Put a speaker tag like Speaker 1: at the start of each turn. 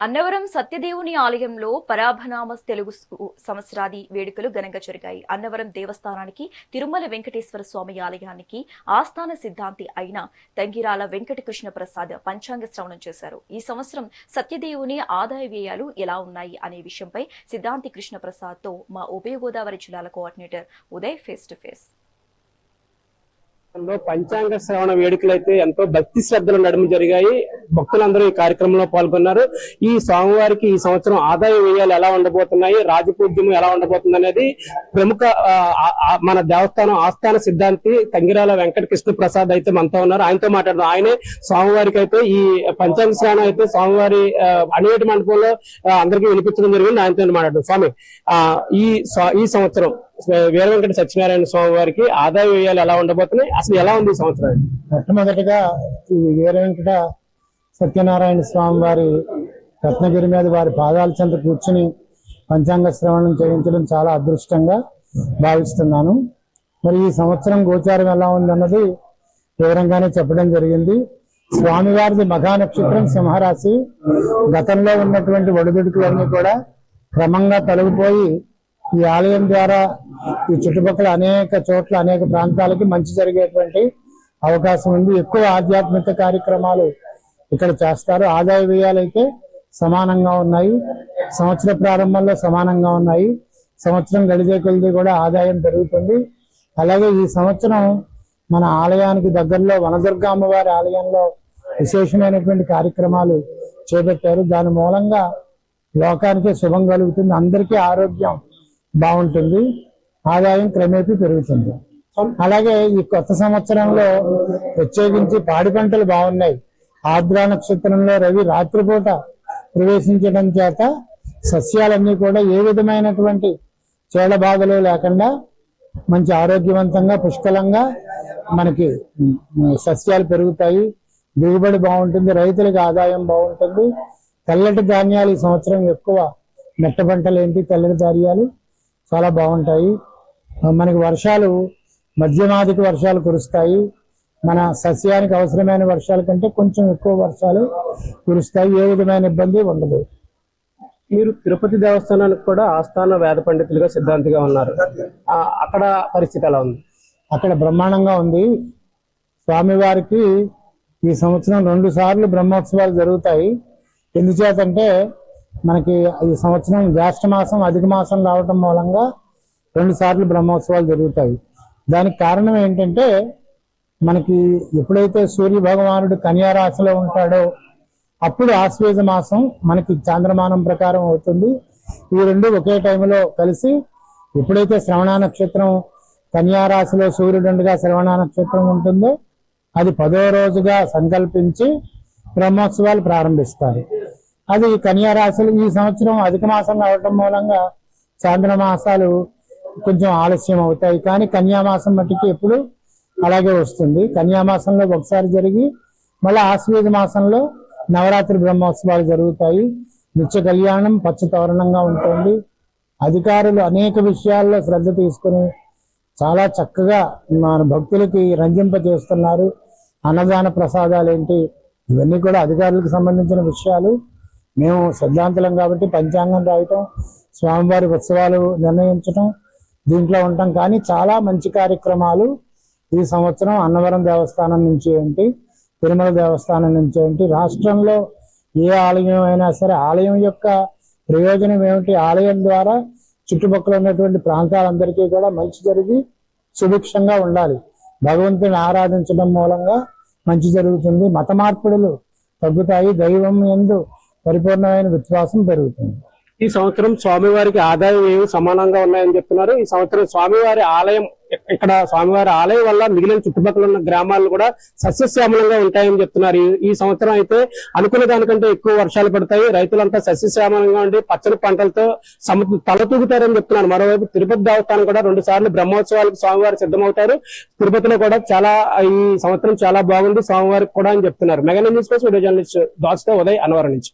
Speaker 1: అన్నవరం సత్యదేవుని ఆలయంలో పరాభనామ తెలుగు సంవత్సరాది వేడుకలు ఘనంగా జరిగాయి. అన్నవరం దేవస్థానానికి, తిరుమల వెంకటేశ్వర స్వామి ఆలయానికి ఆస్థాన సిద్ధాంతి అయిన తంగిరాల వెంకటకృష్ణ ప్రసాద్ పంచాంగ శ్రవణం చేశారు. ఈ సంవత్సరం సత్యదేవుని ఆదాయ వ్యయాలు ఎలా ఉన్నాయి అనే విషయంపై సిద్ధాంతి కృష్ణ ప్రసాద్ తో మా ఉభయ గోదావరి జిల్లాల coordinator Uday face to face.
Speaker 2: పంచాంగ శ్రవణ వేడుకలు అయితే ఎంతో భక్తి శ్రద్ధలు నడుమ జరిగాయి. భక్తులందరూ ఈ కార్యక్రమంలో పాల్గొన్నారు. ఈ స్వామివారికి ఈ సంవత్సరం ఆదాయ వ్యయాలు ఎలా ఉండబోతున్నాయి, రాజపూజ్యము ఎలా ఉండబోతుంది అనేది ప్రముఖ మన దేవస్థానం ఆస్థాన సిద్ధాంతి తంగిరాల వెంకటకృష్ణ ప్రసాద్ అయితే మనతో ఉన్నారు. ఆయనతో మాట్లాడదాం. ఆయనే స్వామివారికి అయితే ఈ పంచాంగ శ్రవణం అయితే స్వామివారి అనివేటి మండపంలో అందరికీ వినిపించడం జరిగింది. ఆయనతో మాట్లాడదాం. స్వామి, ఈ సంవత్సరం వీర వెంకట సత్యనారాయణ స్వామి వారికి ఆదాయ వ్యయాలు ఎలా ఉండబోతున్నాయి, అసలు ఎలా ఉంది ఈ సంవత్సరం?
Speaker 3: మొట్టమొదటిగా ఈ వీర వెంకట సత్యనారాయణ స్వామి వారి రత్నగిరి మీద వారి పాదాల చెంత కూర్చుని పంచాంగ శ్రవణం చేయించడం చాలా అదృష్టంగా భావిస్తున్నాను. మరి ఈ సంవత్సరం గోచారం ఎలా ఉందన్నది వివరంగానే చెప్పడం జరిగింది. స్వామివారిది మఘా నక్షత్రం, సింహరాశి. గతంలో ఉన్నటువంటి ఒడిదుడుకులన్నీ కూడా క్రమంగా తొలగిపోయి ఈ ఆలయం ద్వారా ఈ చుట్టుపక్కల అనేక చోట్ల అనేక ప్రాంతాలకి మంచి జరిగేటువంటి అవకాశం ఉంది. ఎక్కువ ఆధ్యాత్మిక కార్యక్రమాలు ఇక్కడ చేస్తారు. ఆదాయ వ్యయాలు అయితే సమానంగా ఉన్నాయి, సంవత్సర ప్రారంభంలో సమానంగా ఉన్నాయి. సంవత్సరం గడిచే కొద్దీ కూడా ఆదాయం పెరుగుతుంది. అలాగే ఈ సంవత్సరం మన ఆలయానికి దగ్గరలో వనదుర్గ అమ్మవారి ఆలయంలో విశేషమైనటువంటి కార్యక్రమాలు చేపట్టారు. దాని మూలంగా లోకానికి శుభం కలుగుతుంది, అందరికీ ఆరోగ్యం బాగుంటుంది, ఆదాయం క్రమేపీ పెరుగుతుంది. అలాగే ఈ కొత్త సంవత్సరంలో ప్రత్యేకించి పాడి పంటలు బాగున్నాయి. ఆర్ద్ర నక్షత్రంలో రవి రాత్రిపూట ప్రవేశించడం చేత సస్యాలన్నీ కూడా ఏ విధమైనటువంటి చీడ బాధలు లేకుండా మంచి ఆరోగ్యవంతంగా పుష్కలంగా మనకి సస్యాలు పెరుగుతాయి, దిగుబడి బాగుంటుంది, రైతులకు ఆదాయం బాగుంటుంది. తెల్లటి ధాన్యాలు ఈ సంవత్సరం ఎక్కువ, మెట్ట పంటలు ఏంటి తెల్లటి ధాన్యాలు చాలా బాగుంటాయి. మనకి వర్షాలు మధ్యమాదిక వర్షాలు కురుస్తాయి. మన సస్యానికి అవసరమైన వర్షాల కంటే కొంచెం ఎక్కువ వర్షాలు కురుస్తాయి. ఏ విధమైన ఇబ్బంది ఉండదు.
Speaker 2: మీరు తిరుపతి దేవస్థానానికి కూడా ఆస్థాన వేద పండితులుగా సిద్ధాంతిగా ఉన్నారు. అక్కడ పరిస్థితి ఎలా ఉంది?
Speaker 3: అక్కడ బ్రహ్మాండంగా ఉంది. స్వామివారికి ఈ సంవత్సరం 2 సార్లు బ్రహ్మోత్సవాలు జరుగుతాయి. ఎందుచేతంటే మనకి ఈ సంవత్సరం జ్యేష్ఠ మాసం అధిక మాసం రావటం మూలంగా 2 సార్లు బ్రహ్మోత్సవాలు జరుగుతాయి. దానికి కారణం ఏంటంటే మనకి ఎప్పుడైతే సూర్య భగవానుడు కన్యా రాశిలో ఉంటాడో అప్పుడు ఆశ్వేజ మాసం మనకి చాంద్రమానం ప్రకారం అవుతుంది. ఈ రెండు ఒకే టైంలో కలిసి ఎప్పుడైతే శ్రవణ నక్షత్రం కన్యా రాశిలో సూర్యుడుగా శ్రవణ నక్షత్రం ఉంటుందో అది 10వ రోజుగా సంకల్పించి బ్రహ్మోత్సవాలు ప్రారంభిస్తారు. అది కన్యా రాశులు ఈ సంవత్సరం అధిక మాసం రావటం మూలంగా చాంద్రమాసాలు కొంచెం ఆలస్యం అవుతాయి. కానీ కన్యామాసం మట్టికి ఎప్పుడు అలాగే వస్తుంది. కన్యామాసంలో ఒకసారి జరిగి మళ్ళీ ఆశ్వేజ మాసంలో నవరాత్రి బ్రహ్మోత్సవాలు జరుగుతాయి. నిత్య కళ్యాణం పచ్చ తోరణంగా ఉంటుంది. అధికారులు అనేక విషయాల్లో శ్రద్ధ తీసుకుని చాలా చక్కగా మన భక్తులకి రంజింపజేస్తున్నారు. అన్నదాన ప్రసాదాలు ఏంటి ఇవన్నీ కూడా అధికారులకు సంబంధించిన విషయాలు. మేము సిద్ధాంతులం కాబట్టి పంచాంగం రాయటం, స్వామివారి ఉత్సవాలు నిర్ణయించటం దీంట్లో ఉంటాం. కానీ చాలా మంచి కార్యక్రమాలు ఈ సంవత్సరం అన్నవరం దేవస్థానం నుంచి ఏంటి, తిరుమల దేవస్థానం నుంచి ఏంటి, రాష్ట్రంలో ఏ ఆలయం అయినా సరే ఆలయం యొక్క ప్రయోజనం ఏమిటి, ఆలయం ద్వారా చుట్టుపక్కల ఉన్నటువంటి ప్రాంతాలందరికీ కూడా మంచి జరిగి సుభిక్షంగా ఉండాలి. భగవంతుని ఆరాధించడం మూలంగా మంచి జరుగుతుంది. మత మార్పిడులు తగ్గుతాయి. దైవం యందు పరిపూర్ణమైన విశ్వాసం పెరుగుతుంది.
Speaker 2: ఈ సంవత్సరం స్వామివారికి ఆదాయం ఏమి సమానంగా ఉన్నాయని చెప్తున్నారు. ఈ సంవత్సరం స్వామివారి ఆలయం ఇక్కడ స్వామివారి ఆలయం వల్ల మిగిలిన చుట్టుపక్కల ఉన్న గ్రామాలు కూడా సస్యశ్యామలంగా ఉంటాయని చెప్తున్నారు. ఈ సంవత్సరం అయితే అనుకున్న దానికంటే ఎక్కువ వర్షాలు పడతాయి. రైతులంతా సస్యశ్యామలంగా ఉండి పచ్చని పంటలతో తలతూగుతారని చెప్తున్నారు. మరోవైపు తిరుపతి దేవస్థానం కూడా 2 సార్లు బ్రహ్మోత్సవాలకు స్వామివారు సిద్ధమవుతారు. తిరుపతిలో కూడా చాలా ఈ సంవత్సరం చాలా బాగుంది స్వామివారికి కూడా అని చెప్తున్నారు. మెగా న్యూస్ కోసం వీడియో జర్నలిస్ట్ దాస్తో ఉదయ్, అన్నవరం నుంచి.